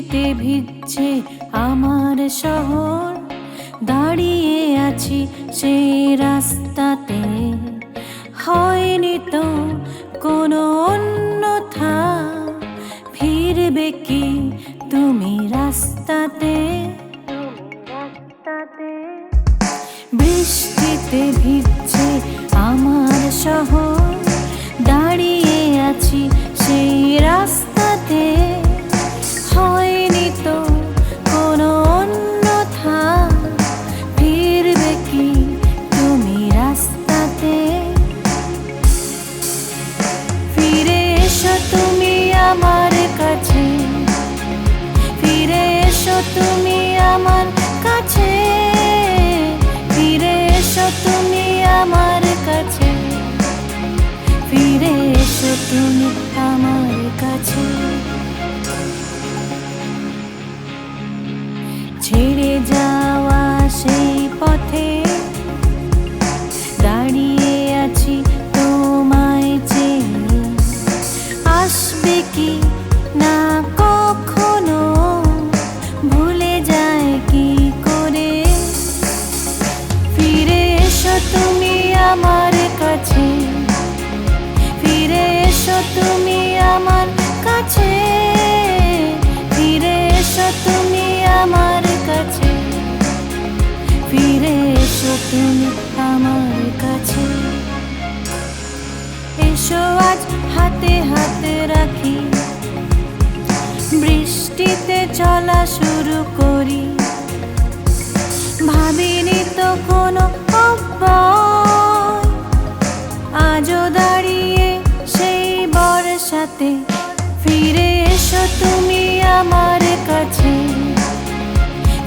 বৃষ্টিতে ভিজছে আমার শহর, দাঁড়িয়ে আছি সেই রাস্তাতে। হয়নি তো কোনো অন্যথা, ফিরবে কি তুমি রাস্তাতে? বৃষ্টিতে ভিজছে আমার শহর, দাঁড়িয়ে আছি সেই রাস্তাতে। হয়নি তো কোনো অন্যথা, ফিরবে কি তুমি রাস্তাতে? ফিরে এসো তুমি আমার কাছে, ফিরে এসো তুমি আমার কাছে, ফিরে এসো তুমি আমার কাছে, ফিরে এসো তুমি আমার কাছে। ছেড়ে যাওয়া সেই পথে দাঁড়িয়ে আছি তোমায় চেয়ে। আসবে কি না কখনো, ভুলে যায় কি করে? ফিরে এসো তুমি আমার কাছে, ফিরে এসো তুমি আমার কাছে, ফিরে এসো তুমি আমার কাছে, ফিরে এসো তুমি আমার কাছে। এসো আজ হাতে হাতে রাখি, বৃষ্টিতে চলা শুরু করি। ভাবিনি তো কোনো অব্যয়, আজও দাঁড়িয়ে সেই বর্ষাতে। ফিরে এসো তুমি আমার কাছে,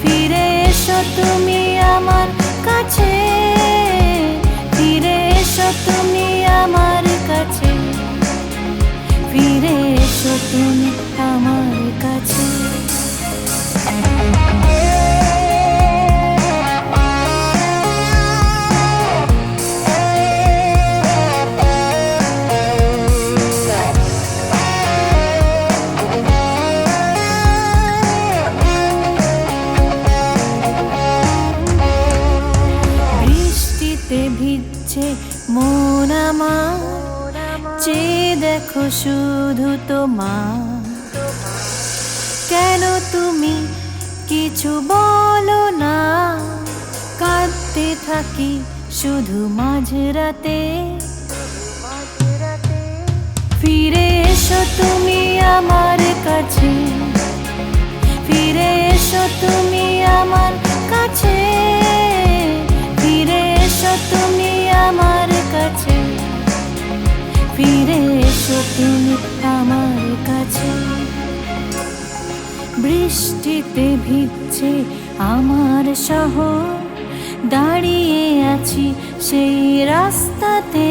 ফিরে এসো তুমি আমার কাছে, ফিরে এসো তুমি আমার কাছে, ফিরে এসো তুমি আমার কাছে। ভিজছে মন আমার, চেয়ে দেখো শুধু তোমার। কেন তুমি কিছু বলো না? কাঁদতে থাকি শুধু মাঝরাতে। ফিরে এসো তুমি আমার কাছে, ফিরে এসো তুমি আমার কাছে, ফিরে এসো তুমি আমার কাছে, ফিরে এসো তুমি আমার কাছে। বৃষ্টিতে ভিজছে আমার শহর, দাঁড়িয়ে আছি সেই রাস্তাতে।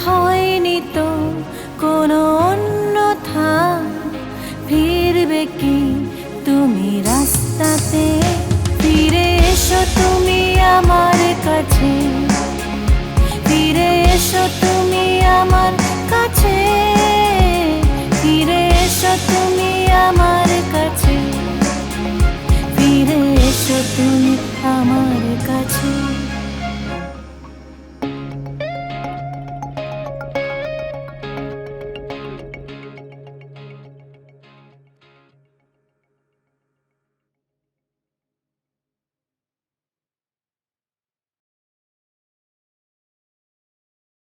হয়নি তো কোনো অন্যথা, ফিরবে কি তুমি রাস্তাতে? ফিরে এসো তুমি আমার কাছে, ফিরে এসো তুমি আমার কাছে, ফিরে এসো তুমি আমার কাছে, ফিরে এসো তুমি আমার কাছে।